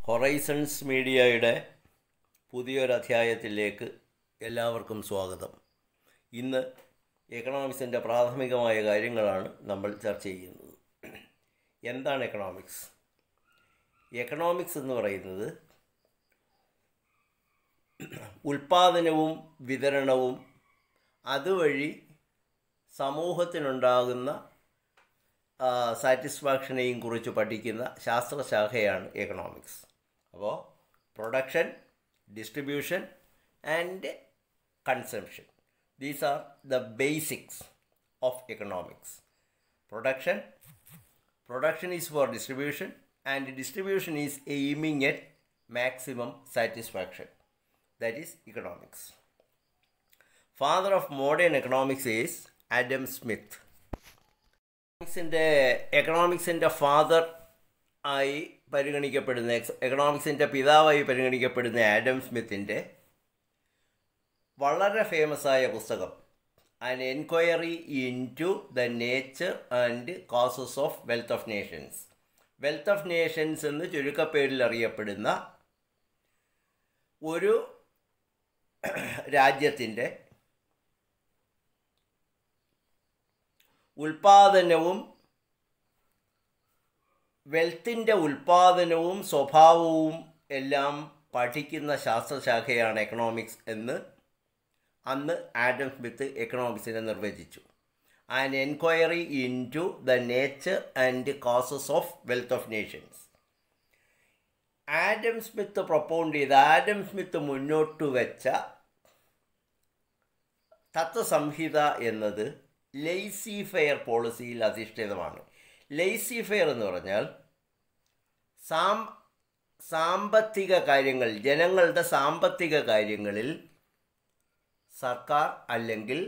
Horizons മീഡിയയുടെ പുതിയൊരധ്യായത്തിലേക്ക് എല്ലാവർക്കും സ്വാഗതം. ഇന്ന് എക്കണോമിക്സിൻ്റെ പ്രാഥമികമായ കാര്യങ്ങളാണ് നമ്മൾ ചർച്ച ചെയ്യുന്നത്. എന്താണ് എക്കണോമിക്സ്? എക്കണോമിക്സ് എന്ന് പറയുന്നത് ഉൽപ്പാദനവും വിതരണവും അതുവഴി സമൂഹത്തിനുണ്ടാകുന്ന സാറ്റിസ്ഫാക്ഷനെയും കുറിച്ച് പഠിക്കുന്ന ശാസ്ത്രശാഖയാണ് എക്കണോമിക്സ്. അപ്പോൾ production, distribution and consumption, these are the basics of economics. Production is for distribution, and distribution is aiming at maximum satisfaction. That is economics. Father of modern economics is Adam Smith. എക്കണോമിക്സിൻ്റെ father ആയി പരിഗണിക്കപ്പെടുന്ന, എക്കണോമിക്സിൻ്റെ പിതാവായി പരിഗണിക്കപ്പെടുന്ന Adam സ്മിത്തിൻ്റെ വളരെ ഫേമസായ പുസ്തകം an enquiry into the nature and causes of wealth of Nations. Wealth of Nations എന്ന് ചുരുക്കപ്പേരിൽ അറിയപ്പെടുന്ന ഒരു രാജ്യത്തിൻ്റെ ഉൽപ്പാദനവും വെൽത്തിൻ്റെ ഉൽപ്പാദനവും സ്വഭാവവും എല്ലാം പഠിക്കുന്ന ശാസ്ത്രശാഖയാണ് എക്കണോമിക്സ് എന്ന് അന്ന് ആഡം സ്മിത്ത് എക്കണോമിക്സിനെ നിർവചിച്ചു. An enquiry into the nature and causes of wealth of Nations. Adam Smith മുന്നോട്ട് വെച്ച തത്വസംഹിത എന്നത് ലെയ്സി ഫെയർ പോളിസിയിൽ അധിഷ്ഠിതമാണ്. ലെയ്സി ഫെയർ എന്ന് പറഞ്ഞാൽ സാമ്പത്തിക കാര്യങ്ങൾ, ജനങ്ങളുടെ സാമ്പത്തിക കാര്യങ്ങളിൽ സർക്കാർ അല്ലെങ്കിൽ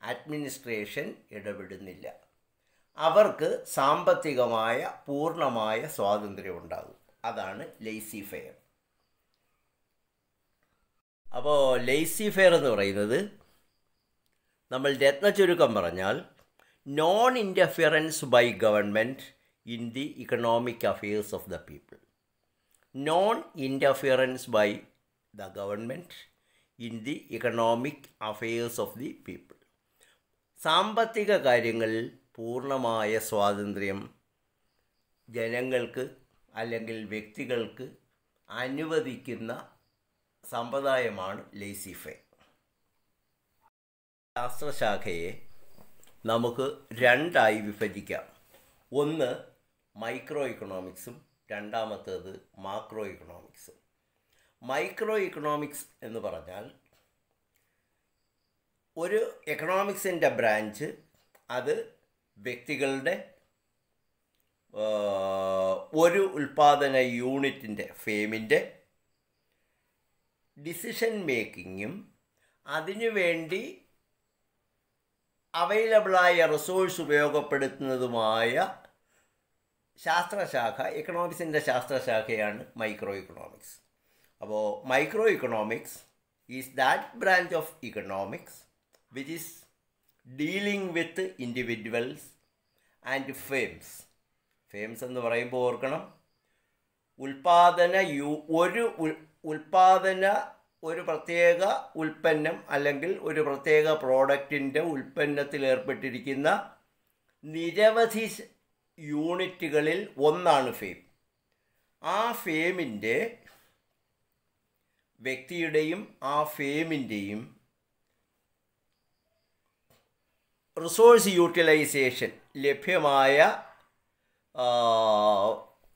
അഡ്മിനിസ്ട്രേഷൻ ഇടപെടുന്നില്ല. അവർക്ക് സാമ്പത്തികമായ പൂർണ്ണമായ സ്വാതന്ത്ര്യം ഉണ്ടാകും. അതാണ് ലെയ്സി ഫെയർ. അപ്പോൾ ലെയ്സി ഫെയർ എന്ന് പറയുന്നത്, നമ്മൾ രത്നചുരുക്കം പറഞ്ഞാൽ, non interference by government in the economic affairs of the people. Non interference by the government in the economic affairs of the people. സാമ്പത്തിക കാര്യങ്ങളിൽ പൂർണ്ണമായ സ്വാതന്ത്ര്യം ജനങ്ങൾക്ക് അല്ലെങ്കിൽ വ്യക്തികൾക്ക് അനുവദിക്കുന്ന സമ്പ്രദായമാണ് ലെയ്സി ഫെയർ. ശാസ്ത്രശാഖയെ നമുക്ക് രണ്ടായി വിഭജിക്കാം. ഒന്ന് മൈക്രോ ഇക്കണോമിക്സും രണ്ടാമത്തേത് മാക്രോ ഇക്കണോമിക്സും. മൈക്രോ ഇക്കണോമിക്സ് എന്ന് പറഞ്ഞാൽ ഒരു എക്കണോമിക്സിൻ്റെ ബ്രാഞ്ച്, അത് വ്യക്തികളുടെ ഒരു ഉൽപ്പാദന യൂണിറ്റിൻ്റെ, ഫേമിൻ്റെ ഡിസിഷൻ മേക്കിങ്ങും അതിനുവേണ്ടി അവൈലബിളായ റിസോഴ്സ് ഉപയോഗപ്പെടുത്തുന്നതുമായ ശാസ്ത്രശാഖ, എക്കണോമിക്സിൻ്റെ ശാസ്ത്രശാഖയാണ് മൈക്രോ ഇക്കണോമിക്സ്. അപ്പോൾ micro economics is that branch of economics which is dealing with individuals and firms. Firms എന്ന് പറയുമ്പോൾ ഓർക്കണം, ഒരു പ്രത്യേക ഉൽപ്പന്നം അല്ലെങ്കിൽ ഒരു പ്രത്യേക പ്രോഡക്റ്റിൻ്റെ ഉൽപ്പന്നത്തിൽ ഏർപ്പെട്ടിരിക്കുന്ന നിരവധി യൂണിറ്റുകളിൽ ഒന്നാണ് ഫേം. ആ ഫേമിൻ്റെ വ്യക്തിയുടെയും ആ ഫേമിൻ്റെയും റിസോഴ്സ് യൂട്ടിലൈസേഷൻ, ലഭ്യമായ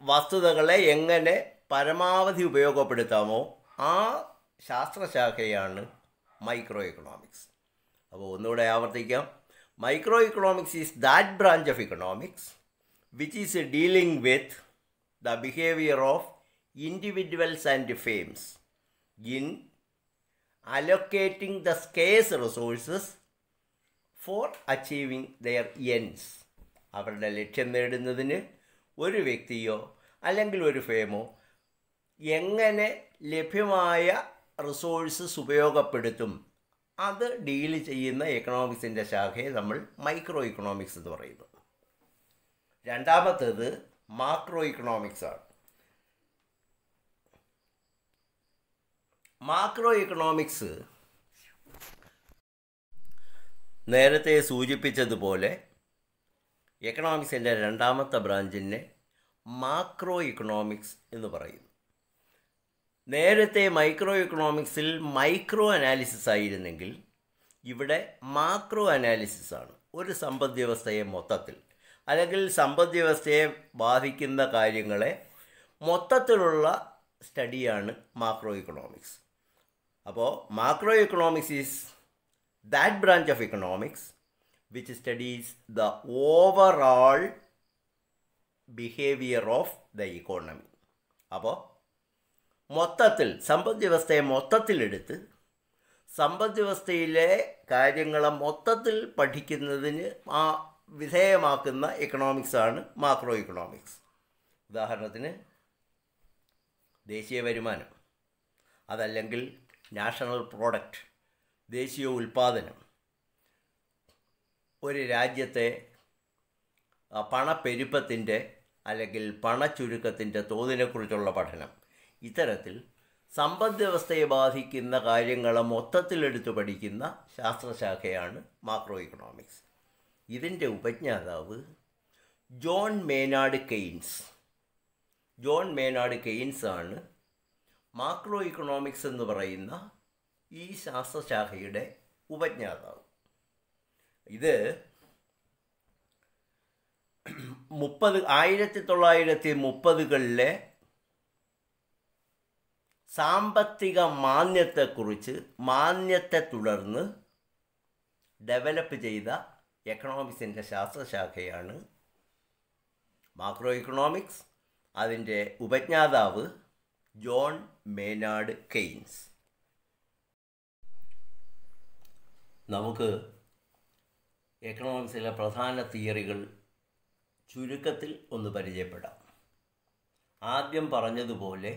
വസ്തുതകളെ എങ്ങനെ പരമാവധി ഉപയോഗപ്പെടുത്താമോ ആ ശാസ്ത്രശാഖയാണ് മൈക്രോ ഇക്കണോമിക്സ്. അപ്പോൾ ഒന്നുകൂടെ ആവർത്തിക്കാം. Micro economics is that branch of economics which is dealing with the behaviour of individuals and firms in allocating the scarce resources for achieving their ends. അവരുടെ ലക്ഷ്യം നേടുന്നതിന് ഒരു വ്യക്തിയോ അല്ലെങ്കിൽ ഒരു ഫേമോ എങ്ങനെ ലഭ്യമായ റിസോഴ്സസ് ഉപയോഗപ്പെടുത്തും, അത് ഡീൽ ചെയ്യുന്ന എക്കണോമിക്സിൻ്റെ ശാഖയെ നമ്മൾ മൈക്രോ ഇക്കണോമിക്സ് എന്ന് പറയുന്നു. രണ്ടാമത്തേത് മാക്രോ ഇക്കണോമിക്സ് ആണ്. മാക്രോ ഇക്കണോമിക്സ് നേരത്തെ സൂചിപ്പിച്ചതുപോലെ എക്കണോമിക്സിൻ്റെ രണ്ടാമത്തെ ബ്രാഞ്ചിനെ മാക്രോ ഇക്കണോമിക്സ് എന്ന് പറയുന്നു. നേരത്തെ മൈക്രോ ഇക്കണോമിക്സിൽ മൈക്രോ അനാലിസിസ് ആയിരുന്നെങ്കിൽ ഇവിടെ മാക്രോ അനാലിസിസ് ആണ്. ഒരു സമ്പദ് വ്യവസ്ഥയെ മൊത്തത്തിൽ അല്ലെങ്കിൽ സമ്പദ് വ്യവസ്ഥയെ ബാധിക്കുന്ന കാര്യങ്ങളെ മൊത്തത്തിലുള്ള സ്റ്റഡിയാണ് മാക്രോ ഇക്കണോമിക്സ്. അപ്പോൾ macro economics is that branch of economics which studies the overall behavior of the economy. അപ്പോൾ മൊത്തത്തിൽ സമ്പദ് വ്യവസ്ഥയെ മൊത്തത്തിലെടുത്ത് സമ്പദ് വ്യവസ്ഥയിലെ കാര്യങ്ങളെ മൊത്തത്തിൽ പഠിക്കുന്നതിന് വിധേയമാക്കുന്ന എക്കണോമിക്സാണ് മാക്രോ ഇക്കണോമിക്സ്. ഉദാഹരണത്തിന് ദേശീയ വരുമാനം, അതല്ലെങ്കിൽ നാഷണൽ പ്രോഡക്റ്റ്, ദേശീയ ഉൽപ്പാദനം, ഒരു രാജ്യത്തെ പണപ്പെരുപ്പത്തിൻ്റെ അല്ലെങ്കിൽ പണച്ചുരുക്കത്തിൻ്റെ തോതിനെക്കുറിച്ചുള്ള പഠനം. ഇത്തരത്തിൽ സമ്പദ് വ്യവസ്ഥയെ ബാധിക്കുന്ന കാര്യങ്ങളെ മൊത്തത്തിലെടുത്ത് പഠിക്കുന്ന ശാസ്ത്രശാഖയാണ് മാക്രോ ഇക്കണോമിക്സ്. ഇതിൻ്റെ ഉപജ്ഞാതാവ് ജോൺ മേനാർഡ് കെയ്ൻസ്. ജോൺ മേനാർഡ് കെയ്ൻസ് ആണ് മാക്രോ ഇക്കണോമിക്സ് എന്ന് പറയുന്ന ഈ ശാസ്ത്രശാഖയുടെ ഉപജ്ഞാതാവ്. ഇത് 1930-കളിലെ സാമ്പത്തിക മാന്ദ്യത്തെ തുടർന്ന് ഡെവലപ്പ് ചെയ്ത എക്കണോമിക്സിൻ്റെ ശാസ്ത്രശാഖയാണ് മാക്രോ ഇക്കണോമിക്സ്. അതിൻ്റെ ഉപജ്ഞാതാവ് ജോൺ മേനാർഡ് കെയ്ൻസ്. നമുക്ക് എക്കണോമിക്സിലെ പ്രധാന തിയറികൾ ചുരുക്കത്തിൽ ഒന്ന് പരിചയപ്പെടാം. ആദ്യം പറഞ്ഞതുപോലെ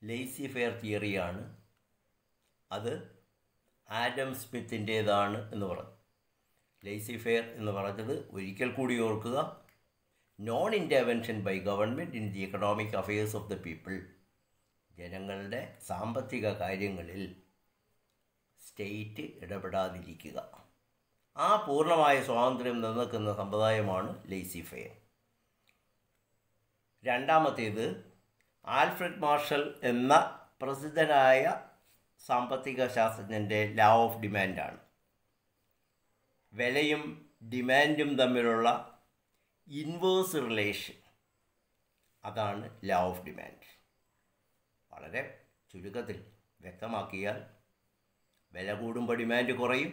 ലേസി ഫെയർ തിയറിയാണ്. അത് ആഡം സ്മിത്തിൻ്റേതാണ് എന്ന് പറഞ്ഞു. ലേസി ഫെയർ എന്ന് പറഞ്ഞത് ഒരിക്കൽ കൂടി ഓർക്കുക, non intervention by government in the economic affairs of the people. ജനങ്ങളുടെ സാമ്പത്തിക കാര്യങ്ങളിൽ സ്റ്റേറ്റ് ഇടപെടാതിരിക്കുക. ആ പൂർണ്ണമായ സ്വാതന്ത്ര്യം നിലനിൽക്കുന്ന സമ്പ്രദായമാണ് ലേസി ഫെയർ. രണ്ടാമത്തേത് ആൽഫ്രഡ് മാർഷൽ എന്ന പ്രസിദ്ധനായ സാമ്പത്തിക ശാസ്ത്രജ്ഞൻ്റെ ലാ ഓഫ് ഡിമാൻഡാണ്. വിലയും ഡിമാൻഡും തമ്മിലുള്ള ഇൻവേഴ്സ് റിലേഷൻ, അതാണ് ലാ ഓഫ് ഡിമാൻഡ്. വളരെ ചുരുക്കത്തിൽ വ്യക്തമാക്കിയാൽ വില കൂടുമ്പോൾ ഡിമാൻഡ് കുറയും,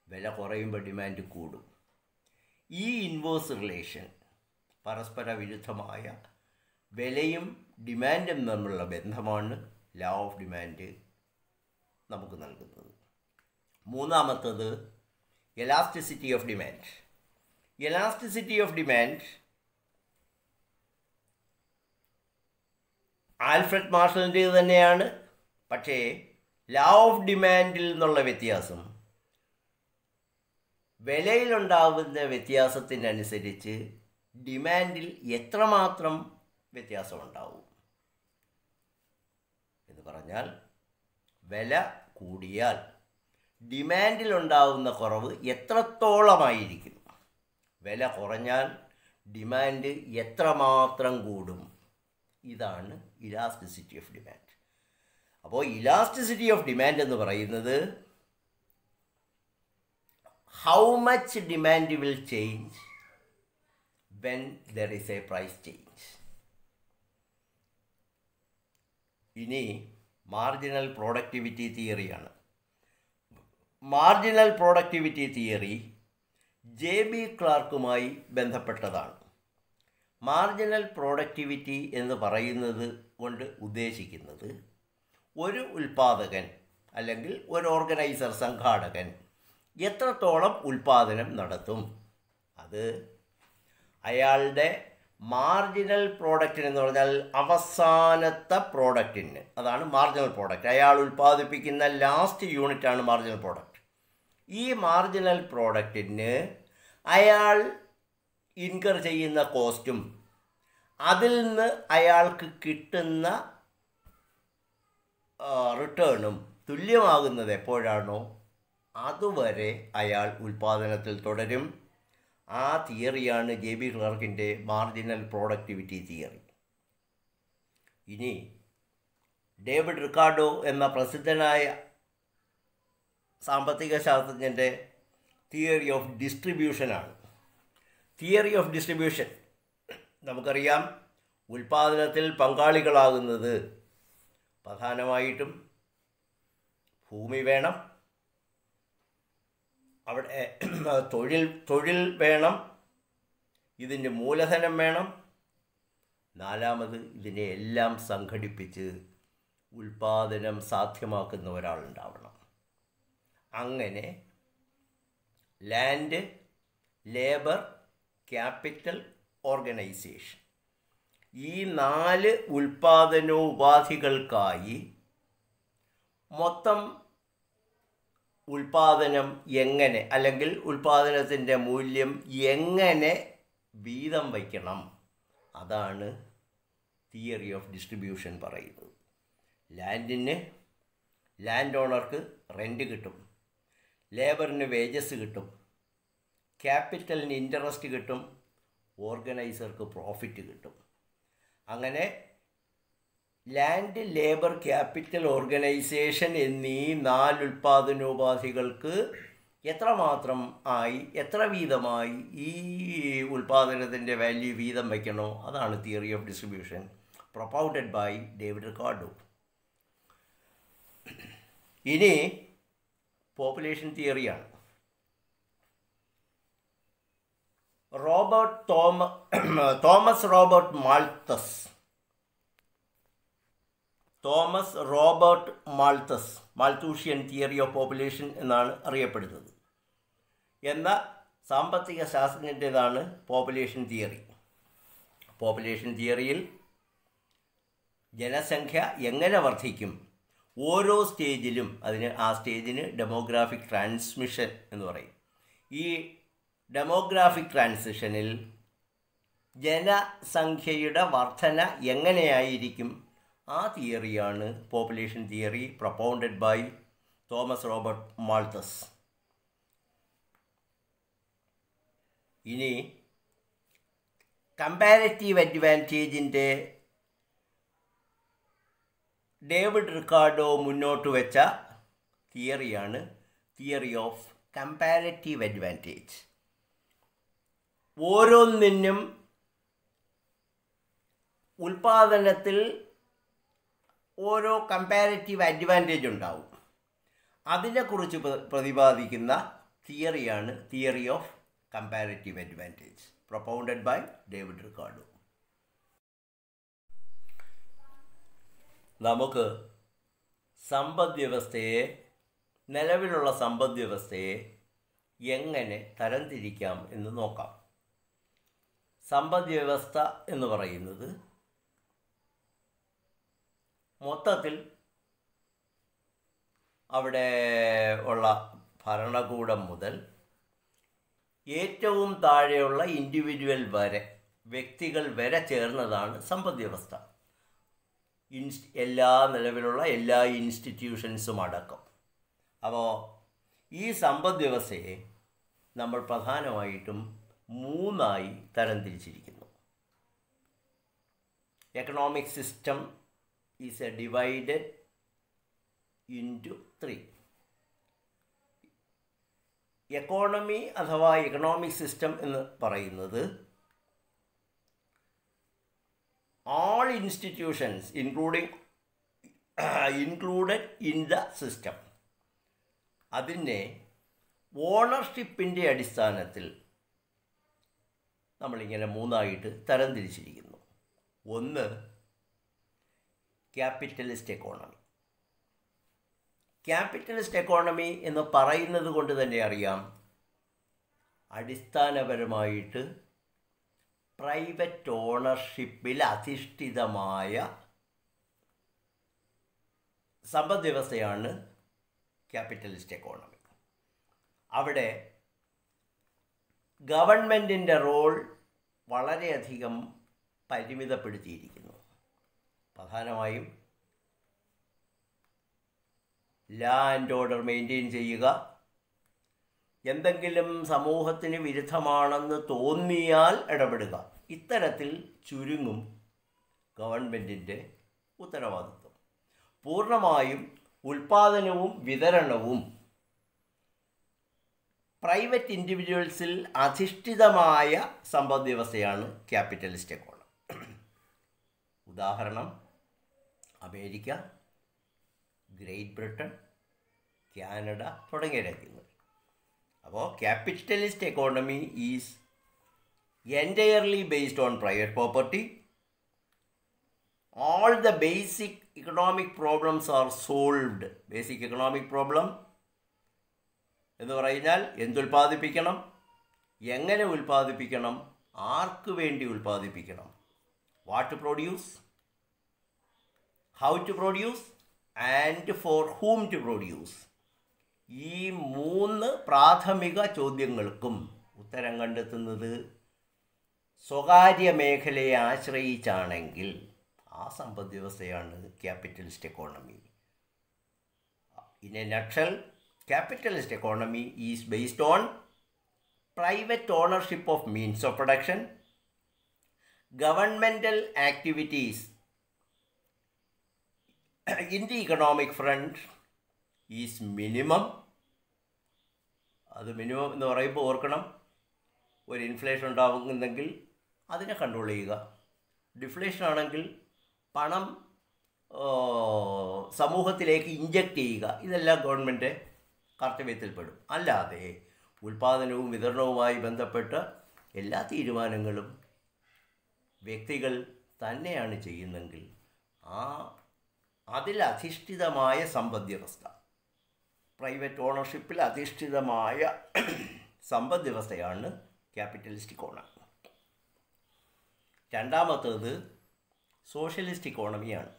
വില കുറയുമ്പോൾ ഡിമാൻഡ് കൂടും. ഈ ഇൻവേഴ്സ് റിലേഷൻ, പരസ്പര വിരുദ്ധമായ വിലയും ഡിമാൻഡും തമ്മിലുള്ള ബന്ധമാണ് ലാ ഓഫ് ഡിമാൻഡ് നമുക്ക് നൽകുന്നത്. മൂന്നാമത്തത് elasticity of demand. Elasticity of demand Alfred മാർഷലിൻ്റേത് തന്നെയാണ്. പക്ഷേ ലാ ഓഫ് ഡിമാൻഡിൽ നിന്നുള്ള വ്യത്യാസം, വിലയിലുണ്ടാകുന്ന വ്യത്യാസത്തിനനുസരിച്ച് ഡിമാൻഡിൽ എത്രമാത്രം വ്യത്യാസമുണ്ടാവും എന്ന് പറഞ്ഞാൽ, വില കൂടിയാൽ ഡിമാൻഡിലുണ്ടാകുന്ന കുറവ് എത്രത്തോളമായിരിക്കും, വില കുറഞ്ഞാൽ ഡിമാൻഡ് എത്രമാത്രം കൂടും. ഇതാണ് ഇലാസ്റ്റിസിറ്റി ഓഫ് ഡിമാൻഡ്. അപ്പോൾ ഇലാസ്റ്റിസിറ്റി ഓഫ് ഡിമാൻഡ് എന്ന് പറയുന്നത് how much demand will change when there is a price change. ഇനി മാർജിനൽ പ്രൊഡക്ടിവിറ്റി തിയറിയാണ്. മാർജിനൽ പ്രൊഡക്ടിവിറ്റി തിയറി JB ക്ലാർക്കുമായി ബന്ധപ്പെട്ടതാണ്. മാർജിനൽ പ്രൊഡക്ടിവിറ്റി എന്ന് പറയുന്നത് കൊണ്ട് ഉദ്ദേശിക്കുന്നത്, ഒരു ഉൽപ്പാദകൻ അല്ലെങ്കിൽ ഒരു ഓർഗനൈസർ, സംഘാടകൻ എത്രത്തോളം ഉൽപ്പാദനം നടത്തും, അത് അയാളുടെ മാർജിനൽ പ്രോഡക്റ്റിന് എന്ന് പറഞ്ഞാൽ അവസാനത്തെ പ്രോഡക്റ്റിന്, അതാണ് മാർജിനൽ പ്രോഡക്റ്റ്. അയാൾ ഉൽപ്പാദിപ്പിക്കുന്ന ലാസ്റ്റ് യൂണിറ്റാണ് മാർജിനൽ പ്രോഡക്റ്റ്. ഈ മാർജിനൽ പ്രോഡക്റ്റിന് അയാൾ ഇൻകർ ചെയ്യുന്ന കോസ്റ്റും അതിൽ നിന്ന് അയാൾക്ക് കിട്ടുന്ന റിട്ടേണും തുല്യമാകുന്നത് എപ്പോഴാണോ അതുവരെ അയാൾ ഉൽപ്പാദനത്തിൽ തുടരും. ആ തിയറിയാണ് JB ക്ലർക്കിൻ്റെ മാർജിനൽ പ്രോഡക്റ്റിവിറ്റി തിയറി. ഇനി ഡേവിഡ് റിക്കാർഡോ എന്ന പ്രസിദ്ധനായ സാമ്പത്തിക ശാസ്ത്രജ്ഞൻ്റെ തിയറി ഓഫ് ഡിസ്ട്രിബ്യൂഷനാണ്. തിയറി ഓഫ് ഡിസ്ട്രിബ്യൂഷൻ നമുക്കറിയാം, ഉൽപ്പാദനത്തിൽ പങ്കാളികളാകുന്നത് പ്രധാനമായിട്ടും ഭൂമി വേണം, അവിടെ തൊഴിൽ വേണം, ഇതിന് മൂലധനം വേണം, നാലാമത് ഇതിനെ എല്ലാം സംഘടിപ്പിച്ച് ഉൽപ്പാദനം സാധ്യമാക്കുന്ന ഒരാളുണ്ടാവണം. അങ്ങനെ ലാൻഡ്, ലേബർ, ക്യാപിറ്റൽ, ഓർഗനൈസേഷൻ ഈ 4 ഉൽപ്പാദനോപാധികൾക്കായി മൊത്തം ഉൽപ്പാദനം എങ്ങനെ, അല്ലെങ്കിൽ ഉൽപ്പാദനത്തിൻ്റെ മൂല്യം എങ്ങനെ വീതം വയ്ക്കണം, അതാണ് തിയറി ഓഫ് ഡിസ്ട്രിബ്യൂഷൻ പറയുന്നത്. ലാൻഡ് ഓണർക്ക് റെൻറ്റ് കിട്ടും, ലേബറിന് വേജസ് കിട്ടും, ക്യാപിറ്റലിന് ഇൻട്രസ്റ്റ് കിട്ടും, ഓർഗനൈസർക്ക് പ്രോഫിറ്റ് കിട്ടും. അങ്ങനെ ലാൻഡ്, ലേബർ, ക്യാപിറ്റൽ, ഓർഗനൈസേഷൻ എന്നീ 4 ഉൽപ്പാദനോപാധികൾക്ക് എത്ര വീതമായി ഈ ഉൽപ്പാദനത്തിൻ്റെ വാല്യൂ വീതം വയ്ക്കണോ, അതാണ് theory of distribution propounded by David Ricardo. ഇനി പോപ്പുലേഷൻ തിയറിയാണ്. Thomas Robert Malthus Malthusian theory of population എന്നാണ് അറിയപ്പെടുന്നത് എന്ന സാമ്പത്തിക ശാസ്ത്രജ്ഞൻ്റേതാണ് പോപ്പുലേഷൻ തിയറി. പോപ്പുലേഷൻ തിയറിയിൽ ജനസംഖ്യ എങ്ങനെ വർദ്ധിക്കും, ഓരോ സ്റ്റേജിലും ആ സ്റ്റേജിന് ഡെമോഗ്രാഫിക് ട്രാൻസ്മിഷൻ എന്ന് പറയും. ഈ ഡെമോഗ്രാഫിക് ട്രാൻസിഷനിൽ ജനസംഖ്യയുടെ വർധന എങ്ങനെയായിരിക്കും, ആ തിയറിയാണ് population theory propounded by Thomas Robert Malthus. ഇനി കമ്പാരിറ്റീവ് അഡ്വാൻറ്റേജിൻ്റെ ഡേവിഡ് റിക്കാർഡോ മുന്നോട്ട് വെച്ച തിയറിയാണ് തിയറി ഓഫ് കമ്പാരിറ്റീവ് അഡ്വാൻറ്റേജ്. ഓരോന്നിനും ഉൽപ്പാദനത്തിൽ ഓരോ കമ്പാരിറ്റീവ് അഡ്വാൻറ്റേജ് ഉണ്ടാവും. അതിനെക്കുറിച്ച് പ്രതിപാദിക്കുന്ന തിയറിയാണ് theory of comparative advantage propounded by David Ricardo. നമുക്ക് നിലവിലുള്ള സമ്പദ്വ്യവസ്ഥയെ എങ്ങനെ തരംതിരിക്കാം എന്ന് നോക്കാം. സമ്പദ്വ്യവസ്ഥ എന്ന് പറയുന്നത് മൊത്തത്തിൽ അവിടെ ഉള്ള ഭരണകൂടം മുതൽ ഏറ്റവും താഴെയുള്ള ഇൻഡിവിജ്വൽ വരെ, വ്യക്തികൾ വരെ ചേർന്നതാണ് സമ്പദ്വ്യവസ്ഥ. നിലവിലുള്ള എല്ലാ ഇൻസ്റ്റിറ്റ്യൂഷൻസും അടക്കം. അപ്പോൾ ഈ സമ്പദ്വ്യവസ്ഥയെ നമ്മൾ പ്രധാനമായിട്ടും 3 തരംതിരിച്ചിരിക്കുന്നു. Economic system is divided into 3. Economy അഥവാ എക്കണോമിക് സിസ്റ്റം എന്ന് പറയുന്നത് all institutions included in the system. അതിനെ ഓണർഷിപ്പിൻ്റെ അടിസ്ഥാനത്തിൽ നമ്മളിങ്ങനെ 3 തരംതിരിച്ചിരിക്കുന്നു. ഒന്ന് ക്യാപിറ്റലിസ്റ്റ് എക്കോണമി. ക്യാപിറ്റലിസ്റ്റ് എക്കോണമി എന്ന് പറയുന്നത് കൊണ്ട് തന്നെ അറിയാം, അടിസ്ഥാനപരമായിട്ട് പ്രൈവറ്റ് ഓണർഷിപ്പിൽ അധിഷ്ഠിതമായ സമ്പദ്വ്യവസ്ഥയാണ് ക്യാപിറ്റലിസ്റ്റ് എക്കോണമി. അവിടെ ഗവൺമെൻറ്റിൻ്റെ റോൾ വളരെയധികം പരിമിതപ്പെടുത്തിയിരിക്കുന്നു. പ്രധാനമായും ലാ ആൻഡ് ഓർഡർ മെയിൻറ്റെയിൻ ചെയ്യുക. എന്തെങ്കിലും സമൂഹത്തിന് വിരുദ്ധമാണെന്ന് തോന്നിയാൽ ഇടപെടുക. ഇത്തരത്തിൽ ചുരുങ്ങും ഗവൺമെൻറ്റിൻ്റെ ഉത്തരവാദിത്വം. പൂർണ്ണമായും ഉൽപ്പാദനവും വിതരണവും പ്രൈവറ്റ് ഇൻഡിവിജ്വൽസിൽ അധിഷ്ഠിതമായ സമ്പദ് വ്യവസ്ഥയാണ് ക്യാപിറ്റലിസ്റ്റ് എക്കോണമി. ഉദാഹരണം അമേരിക്ക, ഗ്രേറ്റ് ബ്രിട്ടൻ, കാനഡ തുടങ്ങിയ രാജ്യങ്ങൾ. അപ്പോൾ capitalist economy is entirely based on private property. All the basic economic problems are solved. Basic economic problem എന്ന് പറഞ്ഞാൽ എന്തുൽപ്പാദിപ്പിക്കണം, എങ്ങനെ ഉൽപ്പാദിപ്പിക്കണം, ആർക്ക് വേണ്ടി ഉൽപ്പാദിപ്പിക്കണം, what to produce, how to produce and for whom to produce. ഈ 3 പ്രാഥമിക ചോദ്യങ്ങൾക്കും ഉത്തരം കണ്ടെത്തുന്നത് സ്വകാര്യ മേഖലയെ ആശ്രയിച്ചാണെങ്കിൽ ആ സമ്പദ് വ്യവസ്ഥയാണ് capitalist economy. In A nutshell, capitalist economy is based on private ownership of means of production, governmental activities in the economic front is minimum. അത് മിനിമം എന്ന് പറയുമ്പോൾ ഓർക്കണം, ഒരു ഇൻഫ്ലേഷൻ ഉണ്ടാകുന്നെങ്കിൽ അതിനെ കൺട്രോൾ ചെയ്യുക. ഡിഫ്ലേഷൻ ആണെങ്കിൽ പണം സമൂഹത്തിലേക്ക് ഇഞ്ചക്റ്റ് ചെയ്യുക. ഇതെല്ലാം ഗവൺമെൻറ് കർത്തവ്യത്തിൽപ്പെടും. അല്ലാതെ ഉൽപ്പാദനവും വിതരണവുമായി ബന്ധപ്പെട്ട എല്ലാ തീരുമാനങ്ങളും വ്യക്തികൾ തന്നെയാണ് ചെയ്യുന്നെങ്കിൽ അതിൽ അധിഷ്ഠിതമായ സമ്പദ് വ്യവസ്ഥ, പ്രൈവറ്റ് ഓണർഷിപ്പിൽ അധിഷ്ഠിതമായ സമ്പദ് വ്യവസ്ഥയാണ് ക്യാപിറ്റലിസ്റ്റ് ഇക്കോണമി. രണ്ടാമത്തേത് സോഷ്യലിസ്റ്റ് ഇക്കോണമിയാണ്.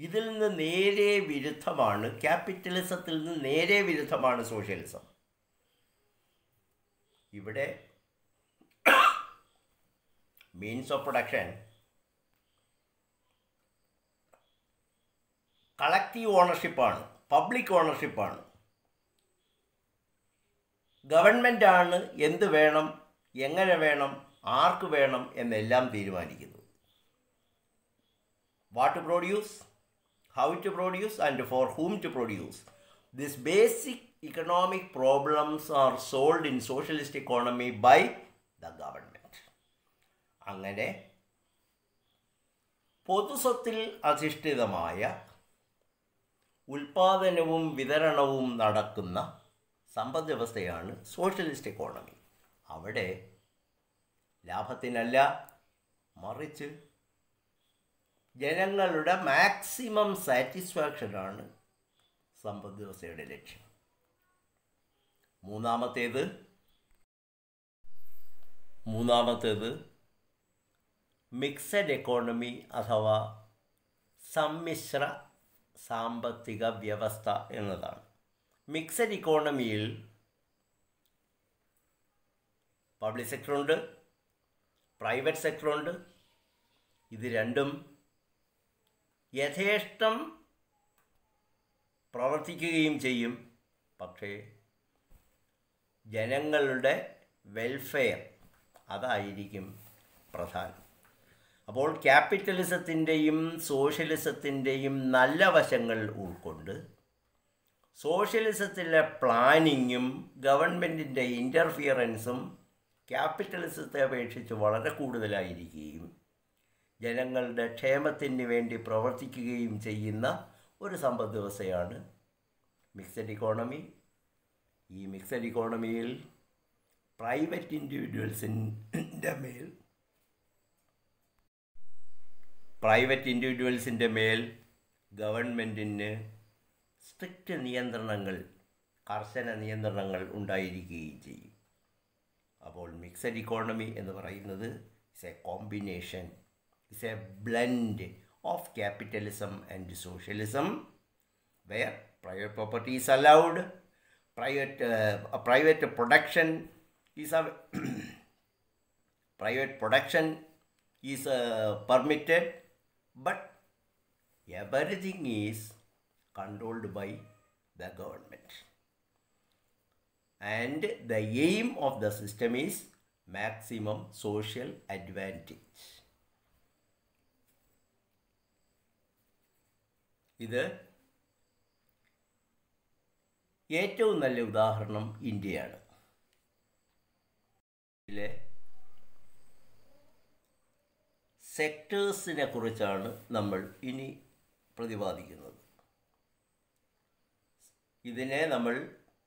ഇതിൽ നിന്ന് നേരെ വിരുദ്ധമാണ്, ക്യാപിറ്റലിസത്തിൽ നിന്ന് നേരെ വിരുദ്ധമാണ് സോഷ്യലിസം. ഇവിടെ മീൻസ് ഓഫ് പ്രൊഡക്ഷൻ കളക്റ്റീവ് ഓണർഷിപ്പാണ്, പബ്ലിക് ഓണർഷിപ്പാണ്. ഗവൺമെൻറ്റാണ് എന്ത് വേണം, എങ്ങനെ വേണം, ആർക്ക് വേണം എന്നെല്ലാം തീരുമാനിക്കുന്നത്. What to produce, how to produce and for whom to produce. These basic economic problems are solved in socialist economy by the government. അങ്ങനെ പൊതുസ്വത്തിൽ അധിഷ്ഠിതമായ ഉൽപ്പാദനവും വിതരണവും നടക്കുന്ന സമ്പദ് വ്യവസ്ഥയാണ് സോഷ്യലിസ്റ്റ് എക്കോണമി. അവിടെ ലാഭത്തിനല്ല, മറിച്ച് ജനങ്ങളുടെ മാക്സിമം സാറ്റിസ്ഫാക്ഷനാണ് സമ്പദ് വ്യവസ്ഥയുടെ ലക്ഷ്യം. മൂന്നാമത്തേത് മിക്സഡ് എക്കോണമി അഥവാ സമ്മിശ്ര സാമ്പത്തിക വ്യവസ്ഥ എന്നതാണ്. മിക്സഡ് ഇക്കോണമിയിൽ പബ്ലിക് സെക്ടറുണ്ട്, പ്രൈവറ്റ് സെക്ടറുണ്ട്. ഇത് രണ്ടും യഥേഷ്ടം പ്രവർത്തിക്കുകയും ചെയ്യും. പക്ഷേ ജനങ്ങളുടെ വെൽഫെയർ അതായിരിക്കും പ്രധാനം. അപ്പോൾ ക്യാപിറ്റലിസത്തിൻ്റെയും സോഷ്യലിസത്തിൻ്റെയും നല്ല വശങ്ങൾ ഉൾക്കൊണ്ട് സോഷ്യലിസത്തിലെ പ്ലാനിങ്ങും ഗവൺമെൻറ്റിൻ്റെ ഇൻ്റർഫിയറൻസും ക്യാപിറ്റലിസത്തെ അപേക്ഷിച്ച് വളരെ കൂടുതലായിരിക്കുകയും ജനങ്ങളുടെ ക്ഷേമത്തിന് വേണ്ടി പ്രവർത്തിക്കുകയും ചെയ്യുന്ന ഒരു സമ്പദ് വ്യവസ്ഥയാണ് മിക്സഡ് ഇക്കോണമി. ഈ മിക്സഡ് ഇക്കോണമിയിൽ പ്രൈവറ്റ് ഇൻഡിവിജ്വൽസിൻ്റെ മേൽ ഗവൺമെൻറ്റിന് സ്ട്രിക്റ്റ് നിയന്ത്രണങ്ങൾ, കർശന നിയന്ത്രണങ്ങൾ ഉണ്ടായിരിക്കുകയും ചെയ്യും. അപ്പോൾ മിക്സഡ് ഇക്കോണമി എന്ന് പറയുന്നത് it's A combination, is a blend of capitalism and socialism, where private property is allowed, private production is permitted, but everything is controlled by the government. And the aim of the system is maximum social advantage. ഇത് ഏറ്റവും നല്ല ഉദാഹരണം ഇന്ത്യയാണ്. ഇതിലെ സെക്ടേഴ്സിനെ കുറിച്ചാണ് നമ്മൾ ഇനി പ്രതിപാദിക്കുന്നത്. ഇതിനെ നമ്മൾ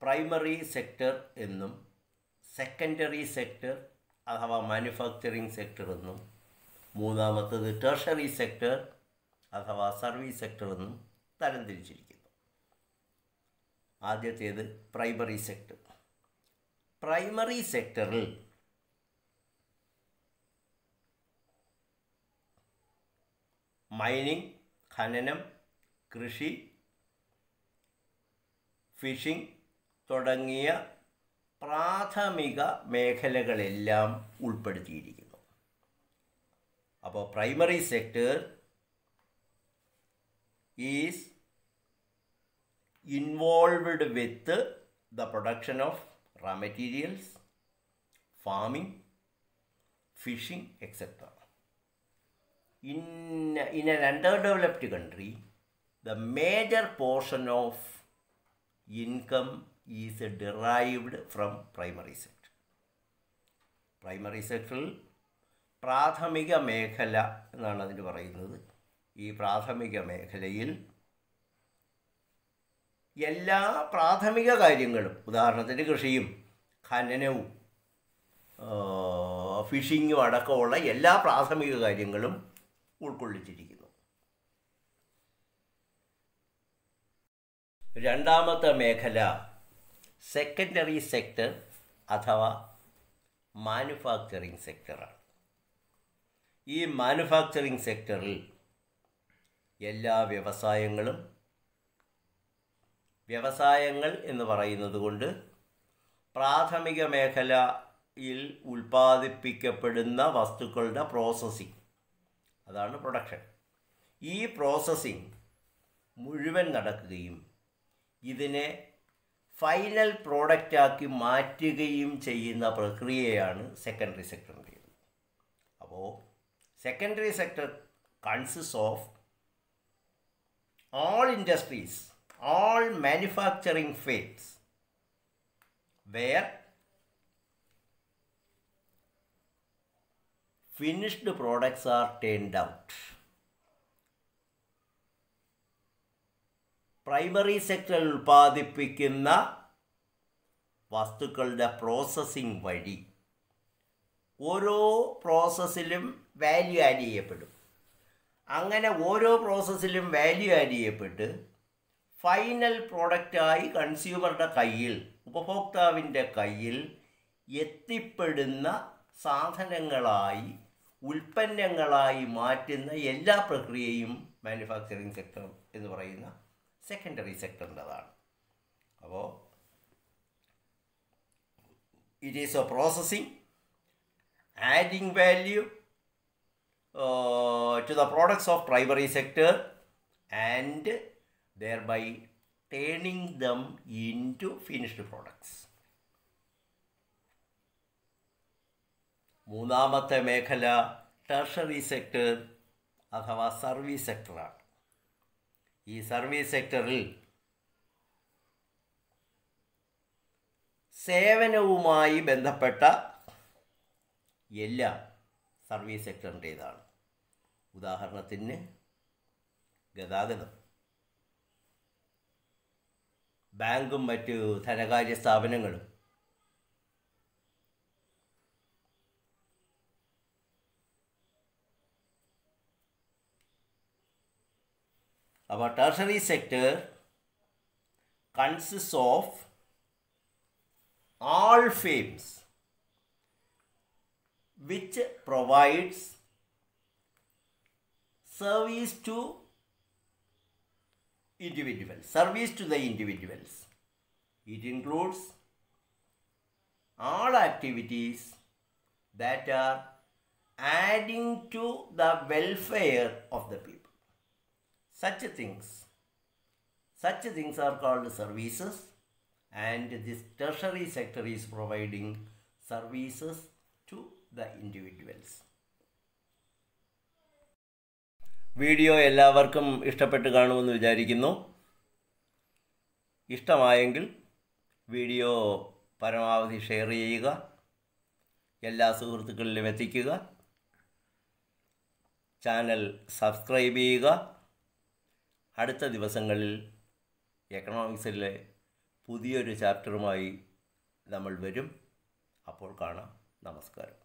പ്രൈമറി സെക്ടർ എന്നും സെക്കൻഡറി സെക്ടർ അഥവാ മാനുഫാക്ചറിങ് സെക്ടർ എന്നും മൂന്നാമത്തത് ടെർഷറി സെക്ടർ അഥവാ സർവീസ് സെക്ടർ എന്നും തരംതിരിച്ചിരിക്കുന്നു. ആദ്യത്തേത് പ്രൈമറി സെക്ടർ. പ്രൈമറി സെക്ടറിൽ മൈനിങ്, ഖനനം, കൃഷി, ഫിഷിംഗ് തുടങ്ങിയ പ്രാഥമിക മേഖലകളെല്ലാം ഉൾപ്പെടുത്തിയിരിക്കുന്നു. അപ്പോൾ primary sector is involved with the production of raw materials, farming, fishing, etc. In an underdeveloped country, the major portion of income is derived from primary sector. Primary sector പ്രാഥമിക മേഖല എന്നാണ് അതിന് പറയുന്നത്. ഈ പ്രാഥമിക മേഖലയിൽ എല്ലാ പ്രാഥമിക കാര്യങ്ങളും, ഉദാഹരണത്തിന് കൃഷിയും ഖനനവും ഫിഷിങ്ങും അടക്കമുള്ള എല്ലാ പ്രാഥമിക കാര്യങ്ങളും ഉൾക്കൊള്ളിച്ചിരിക്കുന്നു. രണ്ടാമത്തെ മേഖല സെക്കൻഡറി സെക്ടർ അഥവാ മാനുഫാക്ചറിങ് സെക്ടറാണ്. ഈ മാനുഫാക്ചറിങ് സെക്ടറിൽ എല്ലാ വ്യവസായങ്ങൾ എന്ന് പറയുന്നത് കൊണ്ട് പ്രാഥമിക മേഖലയിൽ ഉൽപ്പാദിപ്പിക്കപ്പെടുന്ന വസ്തുക്കളുടെ പ്രോസസ്സിംഗ്, അതാണ് പ്രൊഡക്ഷൻ. ഈ പ്രോസസ്സിംഗ് മുഴുവൻ നടക്കുകയും ഇതിനെ ഫൈനൽ പ്രോഡക്റ്റാക്കി മാറ്റുകയും ചെയ്യുന്ന പ്രക്രിയയാണ് സെക്കൻഡറി സെക്ടറിൻ്റേത്. അപ്പോൾ secondary sector consist of all industries, all manufacturing fields where finished products are turned out. Primary സെക്ടറിൽ ഉൽപ്പാദിപ്പിക്കുന്ന വസ്തുക്കളുടെ പ്രോസസ്സിംഗ് വഴി ഓരോ പ്രോസസ്സിലും വാല്യൂ ആഡ് ചെയ്യപ്പെടും. അങ്ങനെ ഓരോ പ്രോസസ്സിലും വാല്യൂ ആഡ് ചെയ്യപ്പെട്ട് ഫൈനൽ പ്രോഡക്റ്റായി കൺസ്യൂമറുടെ കയ്യിൽ, ഉപഭോക്താവിൻ്റെ കയ്യിൽ എത്തിപ്പെടുന്ന സാധനങ്ങളായി, ഉൽപ്പന്നങ്ങളായി മാറ്റുന്ന എല്ലാ പ്രക്രിയയും മാനുഫാക്ചറിങ് സെക്ടർ എന്ന് പറയുന്ന സെക്കൻഡറി സെക്ടറിൻ്റെതാണ്. അപ്പോൾ it is A processing, adding value to the products of primary sector and thereby turning them into finished products. മൂന്നാമത്തെ മേഖല ടെർഷറി സെക്ടർ അഥവാ സർവീസ് സെക്ടറാണ്. ഈ സർവീസ് സെക്ടറിൽ സേവനവുമായി ബന്ധപ്പെട്ട എല്ലാം സർവീസ് സെക്ടറിൻ്റേതാണ്. ഉദാഹരണത്തിന് ഗതാഗതം, ബാങ്കും മറ്റു ധനകാര്യ സ്ഥാപനങ്ങളും, our tertiary sector consists of all firms which provides service to individuals, service to the individuals. It includes all activities that are adding to the welfare of the people. Such things, Such things are called services, and this tertiary sector is providing services to the individuals. Video എല്ലാവർക്കും ഇഷ്ടപ്പെട്ട് കാണുമെന്ന് വിചാരിക്കുന്നു. ഇഷ്ടമായെങ്കിൽ video പരമാവധി share ചെയ്യുക, എല്ലാ സുഹൃത്തുക്കളിലും എത്തിക്കുക, channel subscribe ചെയ്യുക. അടുത്ത ദിവസങ്ങളിൽ എക്കണോമിക്സിലെ പുതിയൊരു ചാപ്റ്ററുമായി നമ്മൾ വരും. അപ്പോൾ കാണാം. നമസ്കാരം.